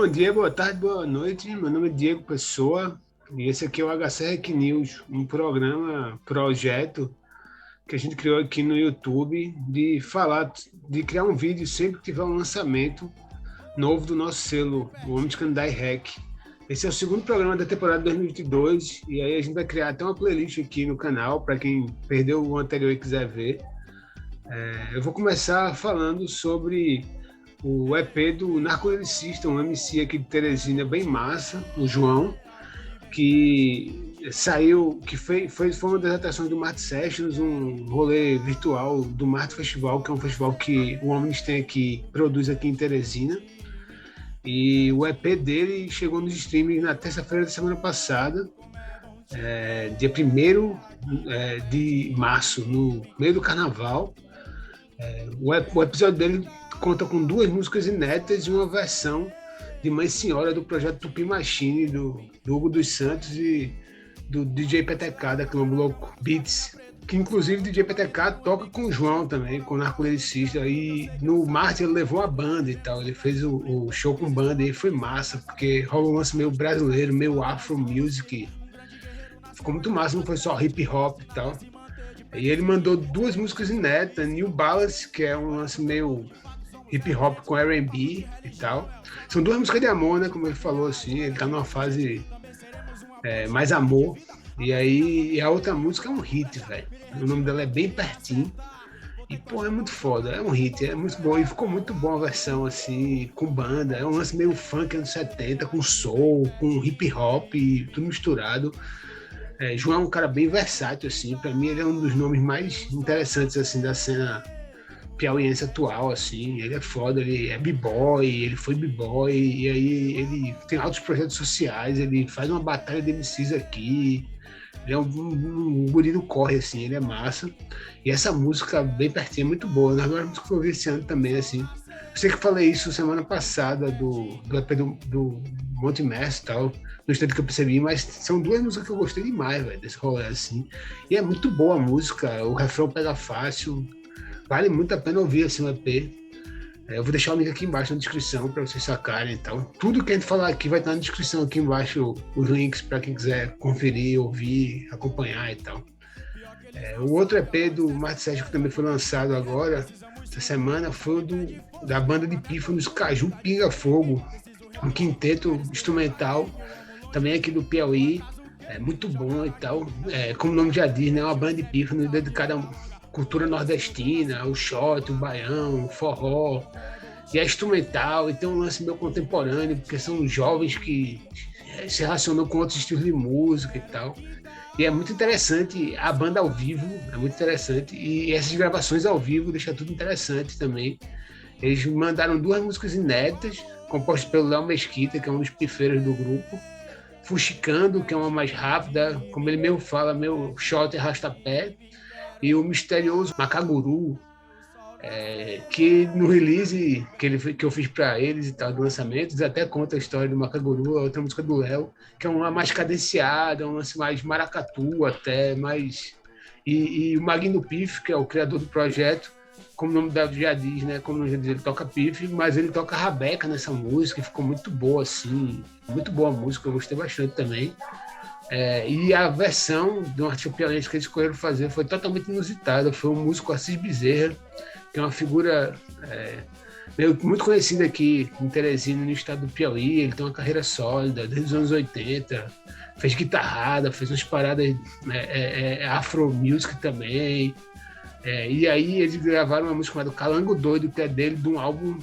Bom dia, boa tarde, boa noite. Meu nome é Diego Pessoa e esse aqui é o HC Rec News, um projeto que a gente criou aqui no YouTube de criar um vídeo sempre que tiver um lançamento novo do nosso selo, o Homem de Canindé Rec. Esse é o segundo programa da temporada 2022 e aí a gente vai criar até uma playlist aqui no canal para quem perdeu o anterior e quiser ver. Eu vou começar falando sobre o EP do Narcoliricista, um MC aqui de Teresina bem massa, o João, que saiu, que foi uma das atrações do Marte Sessions, um rolê virtual do Marte Festival, que é um festival que o Omnis tem aqui, produz aqui em Teresina. E o EP dele chegou nos streaming na terça-feira da semana passada, dia 1º de março, no meio do carnaval. O episódio dele conta com 2 músicas inéditas e uma versão de Mãe Senhora do projeto Tupi Machine, do Hugo dos Santos e do DJ PTK, da Quilombo Louco Beats, que inclusive o DJ PTK toca com o João também, com o Narcoliricista, e no Marte ele levou a banda e tal, ele fez o show com banda e foi massa, porque rolou um lance meio brasileiro, meio afro music, ficou muito massa, não foi só hip hop e tal. E ele mandou 2 músicas inéditas, New Balance, que é um lance meio hip hop com R&B e tal. São 2 músicas de amor, né? Como ele falou, assim, ele tá numa fase mais amor. E aí a outra música é um hit, velho. O nome dela é Bem Pertinho. E, pô, é muito foda, é um hit, é muito bom. E ficou muito bom a versão, assim, com banda. É um lance meio funk anos 70, com soul, com hip hop, tudo misturado. João é um cara bem versátil, assim. Pra mim, ele é um dos nomes mais interessantes, assim, da cena piauiense atual, assim. Ele é foda, ele é b-boy, ele foi b-boy, e aí ele tem altos projetos sociais, ele faz uma batalha de MCs aqui. Ele é um guri do corre, assim, ele é massa. E essa música, Bem Pertinho, é muito boa. Nas duas músicas que eu ouvi esse ano também, assim. Eu sei que eu falei isso semana passada do EP do Monte Mestre e tal, no instante que eu percebi, mas são 2 músicas que eu gostei demais, velho, desse rolê, assim. E é muito boa a música, o refrão pega fácil, vale muito a pena ouvir, assim, o EP. Eu vou deixar o link aqui embaixo na descrição para vocês sacarem, então. Tudo que a gente falar aqui vai estar na descrição aqui embaixo, os links para quem quiser conferir, ouvir, acompanhar e tal. O outro EP do Marte Sérgio, que também foi lançado agora, essa semana, foi da banda de pífanos Caju Pinga Fogo, um quinteto instrumental, também aqui do Piauí, muito bom e tal. Como o nome já diz, né, uma banda de pífanos dedicada a cultura nordestina, o shot, o baião, o forró, e é instrumental, e tem um lance meio contemporâneo, porque são jovens que se relacionam com outros estilos de música e tal. E é muito interessante a banda ao vivo, é muito interessante, e essas gravações ao vivo deixam tudo interessante também. Eles mandaram 2 músicas inéditas, compostas pelo Léo Mesquita, que é um dos pifeiros do grupo, Fuxicando, que é uma mais rápida, como ele mesmo fala, meio shot e arrasta-pé, e o misterioso Macaguru, que no release que eu fiz para eles e tal, do lançamento, eles até conta a história do Macaguru, a outra música do Léo, que é uma mais cadenciada, um lance mais maracatu até, mais... E o Magno Pif, que é o criador do projeto, como o nome já diz, né? Como o nome já diz, ele toca pif, mas ele toca rabeca nessa música, e ficou muito boa, assim, muito boa a música, eu gostei bastante também. E a versão do artista piauiense que eles escolheram fazer foi totalmente inusitada. Foi o músico Assis Bezerra, que é uma figura muito conhecida aqui em Teresina, no estado do Piauí. Ele tem uma carreira sólida desde os anos 80, fez guitarrada, fez umas paradas afro music também. E aí eles gravaram uma música chamada Calango Doido, que é dele, de um álbum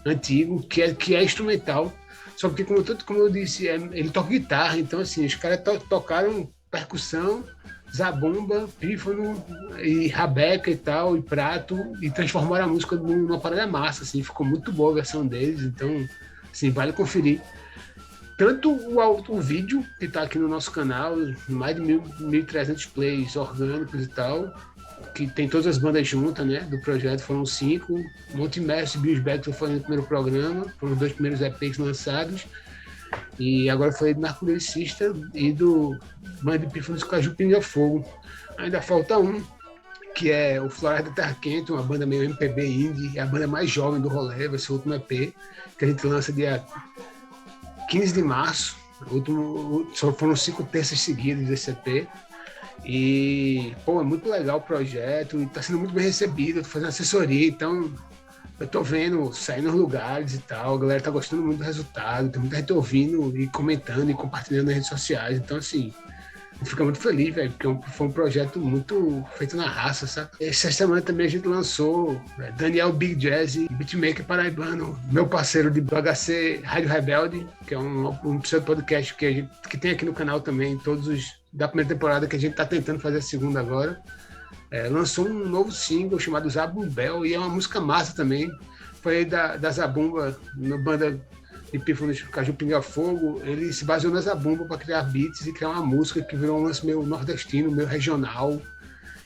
antigo, que é instrumental. Só que, como eu disse, ele toca guitarra, então assim, os caras tocaram percussão, zabumba, pífano e rabeca e tal, e prato, e transformaram a música numa parada massa, assim, ficou muito boa a versão deles, então, assim, vale conferir. Tanto o vídeo, que está aqui no nosso canal, mais de 1.300 plays orgânicos e tal, que tem todas as bandas juntas, né, do projeto, foram 5, Monte Mestre e Bios Beck foi no primeiro programa, foram os 2 primeiros EPs lançados, e agora foi do Narcoliricista e do Mãe de Pífanos Caju Pinga Fogo. Ainda falta um, que é o Floresta Terra Quente, uma banda meio MPB indie, é a banda mais jovem do rolê, vai ser o último EP, que a gente lança dia 15 de março. Só foram 5 terças seguidas desse EP. E, pô, é muito legal o projeto e tá sendo muito bem recebido. Eu tô fazendo assessoria, então eu tô vendo, sair nos lugares e tal. A galera tá gostando muito do resultado, tem muita gente ouvindo e comentando e compartilhando nas redes sociais. Então, assim, a gente fica muito feliz, velho, porque foi um projeto muito feito na raça, sabe? Essa semana também a gente lançou Daniel Big Jazz, beatmaker paraibano, meu parceiro do HC Rádio Rebelde, que é um podcast que tem aqui no canal também, todos os da primeira temporada, que a gente tá tentando fazer a segunda agora. Lançou um novo single chamado Zabumbel, e é uma música massa também. Foi aí da Zabumba, na banda Epífanos Caju Pinga Fogo. Ele se baseou na Zabumba para criar beats e criar uma música que virou um lance meio nordestino, meio regional.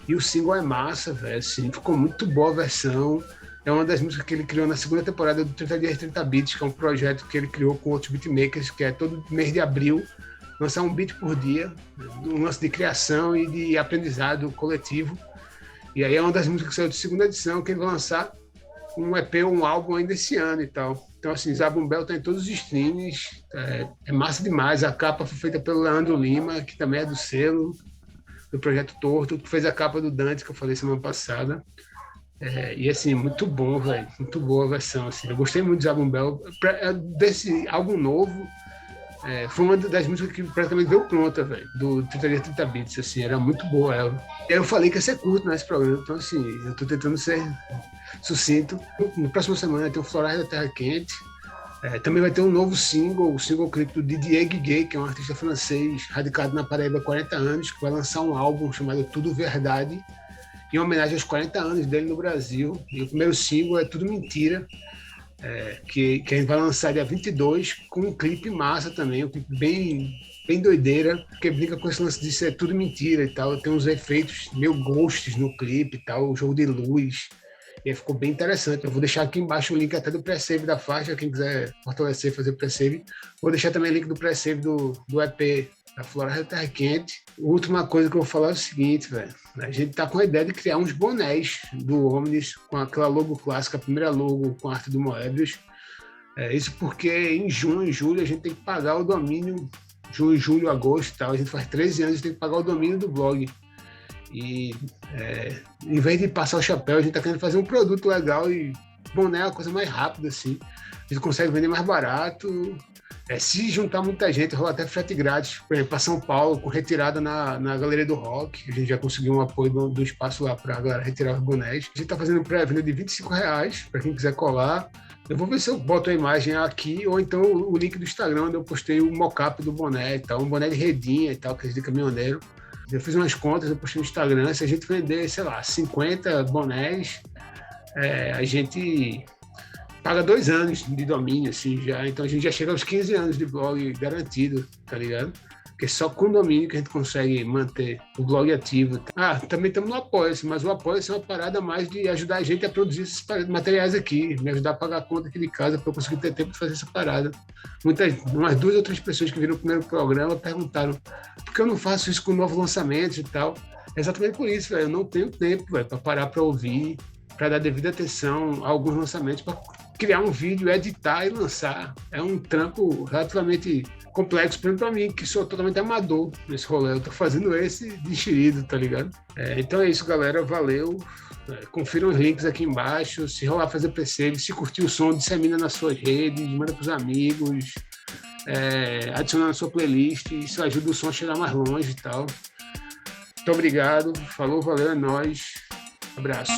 E o single é massa, velho. Assim, ficou muito boa a versão. É uma das músicas que ele criou na segunda temporada do 30 Dias 30 Beats, que é um projeto que ele criou com outros beatmakers, que é todo mês de abril lançar um beat por dia, um lance de criação e de aprendizado coletivo. E aí é uma das músicas que saiu de segunda edição, que ele vai lançar um EP ou um álbum ainda esse ano e tal. Então, assim, Zabumbel tá em todos os streams, é massa demais. A capa foi feita pelo Leandro Lima, que também é do selo, do Projeto Torto, que fez a capa do Dante, que eu falei semana passada. E, assim, muito bom, velho. Muito boa a versão, assim. Eu gostei muito de Zabumbel. Desse álbum novo, foi uma das músicas que praticamente veio pronta, velho, do 30 Bits, assim, era muito boa ela. Eu falei que ia ser curto nesse programa, então, assim, eu tô tentando ser sucinto. Na próxima semana tem o Floresta Terra Quente, também vai ter um novo single, o single clipe do Didier Guiguet, que é um artista francês, radicado na Paraíba há 40 anos, que vai lançar um álbum chamado Tudo Verdade, em homenagem aos 40 anos dele no Brasil. E o primeiro single é Tudo Mentira, que a gente vai lançar dia 22, com um clipe massa também, um clipe bem doideira, que brinca com esse lance de ser tudo mentira e tal. Tem uns efeitos meio ghosts no clipe e tal, o jogo de luz, e aí ficou bem interessante. Eu vou deixar aqui embaixo o link até do pré-save da faixa, quem quiser fortalecer, fazer pré-save. Vou deixar também o link do pré-save do EP da Floresta Terra Quente. A última coisa que eu vou falar é o seguinte, velho. A gente tá com a ideia de criar uns bonés do Omnis com aquela logo clássica, a primeira logo com a arte do Moebius. Isso porque em junho e julho a gente tem que pagar o domínio, junho, julho, agosto e tal. A gente faz 13 anos e tem que pagar o domínio do blog. E em vez de passar o chapéu, a gente tá querendo fazer um produto legal, e boné é a coisa mais rápida, assim. A gente consegue vender mais barato. Se juntar muita gente, rola até frete grátis, por exemplo, para São Paulo, com retirada na Galeria do Rock. A gente já conseguiu um apoio do espaço lá para a galera retirar os bonés. A gente está fazendo pré-venda de R$25 para quem quiser colar. Eu vou ver se eu boto a imagem aqui, ou então o link do Instagram, onde eu postei o mock-up do boné e tal, um boné de redinha e tal, que é de caminhoneiro. Eu fiz umas contas, eu postei no Instagram. Se a gente vender, sei lá, 50 bonés, a gente paga 2 anos de domínio, assim, já. Então a gente já chega aos 15 anos de blog garantido, tá ligado? Porque só com domínio que a gente consegue manter o blog ativo. Também estamos no Apoia-se, mas o Apoia-se é uma parada mais de ajudar a gente a produzir esses materiais aqui, me ajudar a pagar a conta aqui de casa para eu conseguir ter tempo de fazer essa parada. Umas 2 ou 3 pessoas que viram o primeiro programa perguntaram por que eu não faço isso com novos lançamentos e tal. É exatamente por isso, velho. Eu não tenho tempo, velho, para parar para ouvir, para dar devida atenção a alguns lançamentos, para criar um vídeo, editar e lançar. É um trampo relativamente complexo para mim, que sou totalmente amador nesse rolê. Eu tô fazendo esse de enxerido, tá ligado? Então é isso, galera. Valeu. Confiram os links aqui embaixo. Se rolar, fazer PC, se curtir o som, dissemina nas suas redes, manda pros amigos, adiciona na sua playlist. Isso ajuda o som a chegar mais longe e tal. Muito obrigado. Falou, valeu, é nóis. Abraço.